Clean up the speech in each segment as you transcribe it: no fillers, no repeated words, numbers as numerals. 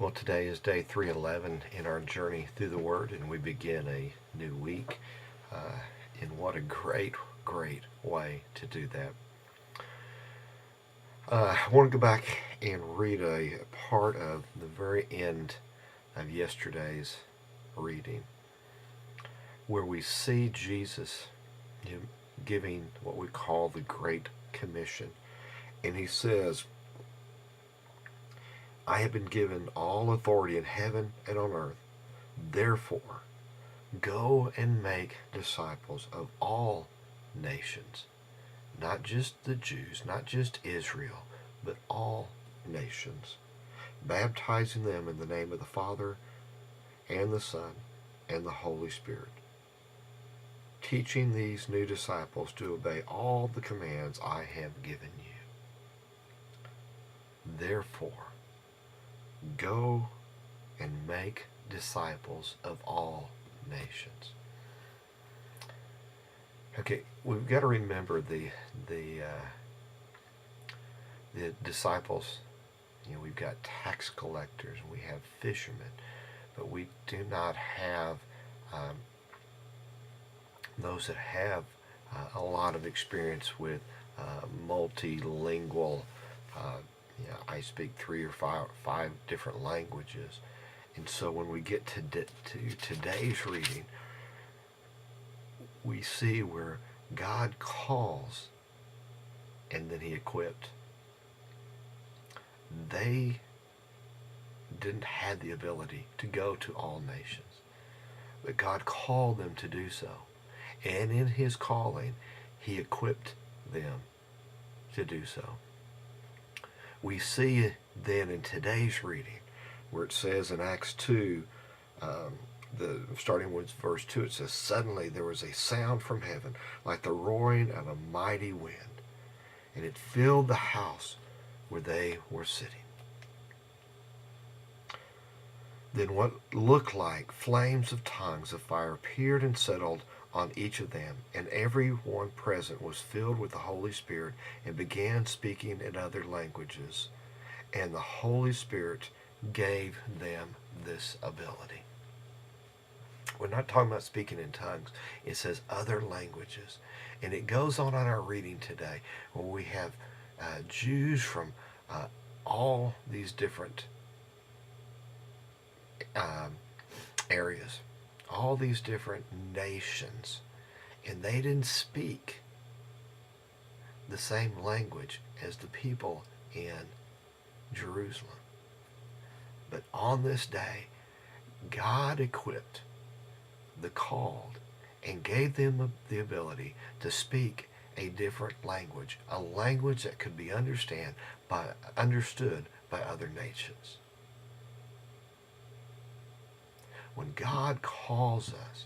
Well, today is day 311 in our journey through the Word, and we begin a new week. And what a great, great way to do that. I want to go back and read a part of the very end of yesterday's reading, where we see Jesus giving what we call the Great Commission. And he says, I have been given all authority in heaven and on earth. Therefore, go and make disciples of all nations, not just the Jews, not just Israel, but all nations, baptizing them in the name of the Father and the Son and the Holy Spirit, teaching these new disciples to obey all the commands I have given you. Therefore, go and make disciples of all nations. Okay, we've got to remember the disciples. You know, we've got tax collectors, we have fishermen, but we do not have those that have a lot of experience with multilingual. I speak 3 or 5 different languages, and so when we get to today's reading, we see where God calls and then he equipped. They didn't have the ability to go to all nations, but God called them to do so. And in his calling, he equipped them to do so. We see then in today's reading, where it says in Acts 2, starting with verse 2, it says, suddenly there was a sound from heaven like the roaring of a mighty wind, and it filled the house where they were sitting. Then what looked like flames of tongues of fire appeared and settled on each of them, and every one present was filled with the Holy Spirit and began speaking in other languages, and the Holy Spirit gave them this ability. We're not talking about speaking in tongues. It says other languages. And it goes on in our reading today, where we have Jews from all these different areas, all these different nations, and they didn't speak the same language as the people in Jerusalem. But on this day, God equipped the called and gave them the ability to speak a different language, a language that could be understood by other nations. When God calls us,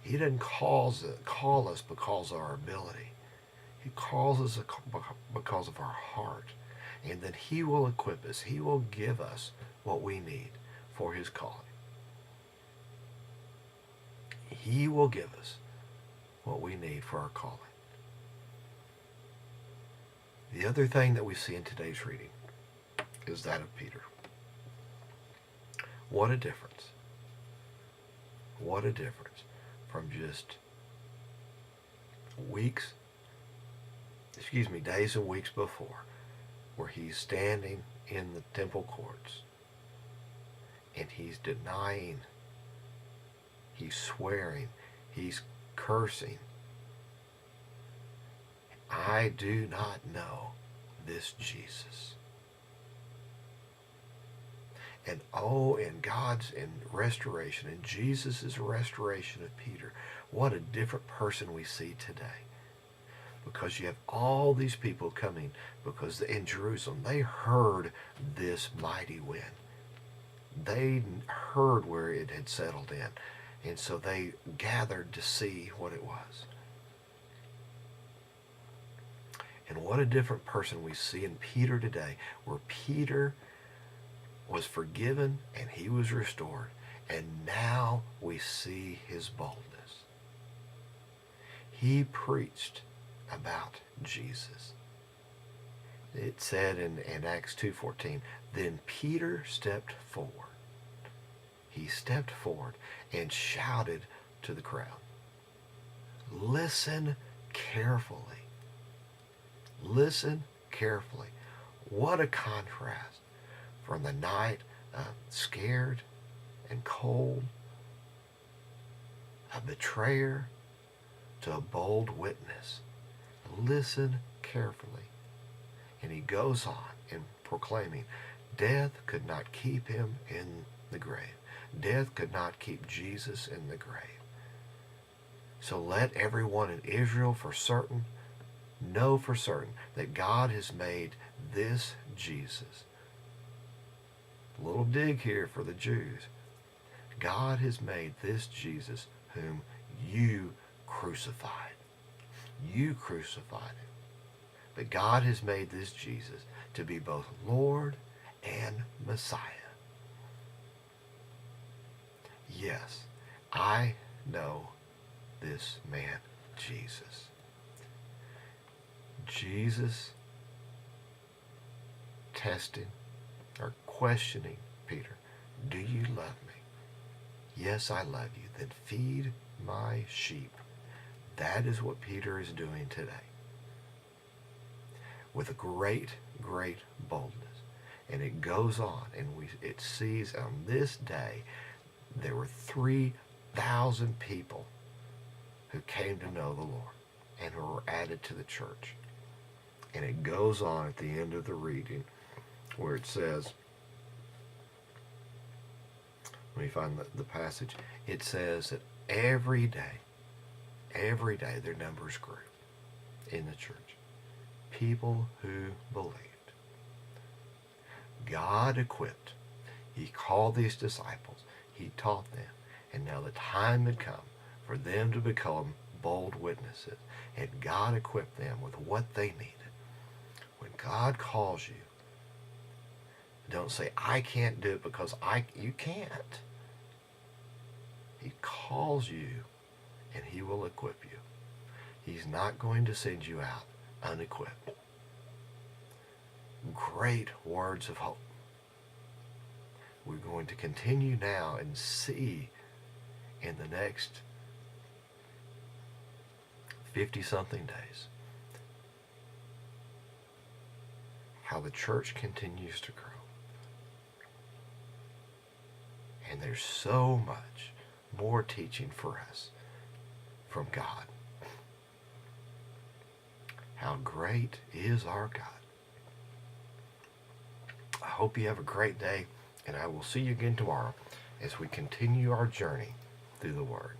he doesn't call us because of our ability. He calls us because of our heart. And then he will equip us. He will give us what we need for his calling. He will give us what we need for our calling. The other thing that we see in today's reading is that of Peter. What a difference. What a difference from just days and weeks before, where he's standing in the temple courts and he's denying, he's swearing, he's cursing. I do not know this Jesus. And in God's restoration, in Jesus' restoration of Peter, what a different person we see today. Because you have all these people coming, because in Jerusalem, they heard this mighty wind. They heard where it had settled in. And so they gathered to see what it was. And what a different person we see in Peter today, where Peter was forgiven and he was restored. And now we see his boldness. He preached about Jesus. It said in Acts 2:14, then Peter stepped forward. He stepped forward and shouted to the crowd, listen carefully. Listen carefully. What a contrast from the night scared and cold, a betrayer, to a bold witness. Listen carefully. And he goes on in proclaiming, death could not keep him in the grave. Death could not keep Jesus in the grave. So let everyone in Israel for certain know for certain that God has made this Jesus. A little dig here for the Jews. God has made this Jesus whom you crucified. You crucified him. But God has made this Jesus to be both Lord and Messiah. Yes, I know this man, Jesus. Jesus testing or questioning Peter, do you love me? Yes, I love you. Then feed my sheep. That is what Peter is doing today. With a great, great boldness. And it goes on, and it sees on this day, there were 3,000 people who came to know the Lord and who were added to the church. And it goes on at the end of the reading where it says, let me find the passage. It says that every day their numbers grew in the church. People who believed. God equipped. He called these disciples. He taught them. And now the time had come for them to become bold witnesses. And God equipped them with what they needed. When God calls you, don't say, I can't do it because you can't. He calls you and he will equip you. He's not going to send you out unequipped. Great words of hope. We're going to continue now and see in the next 50-something days how the church continues to grow. And there's so much more teaching for us from God. How great is our God. I hope you have a great day, and I will see you again tomorrow as we continue our journey through the Word.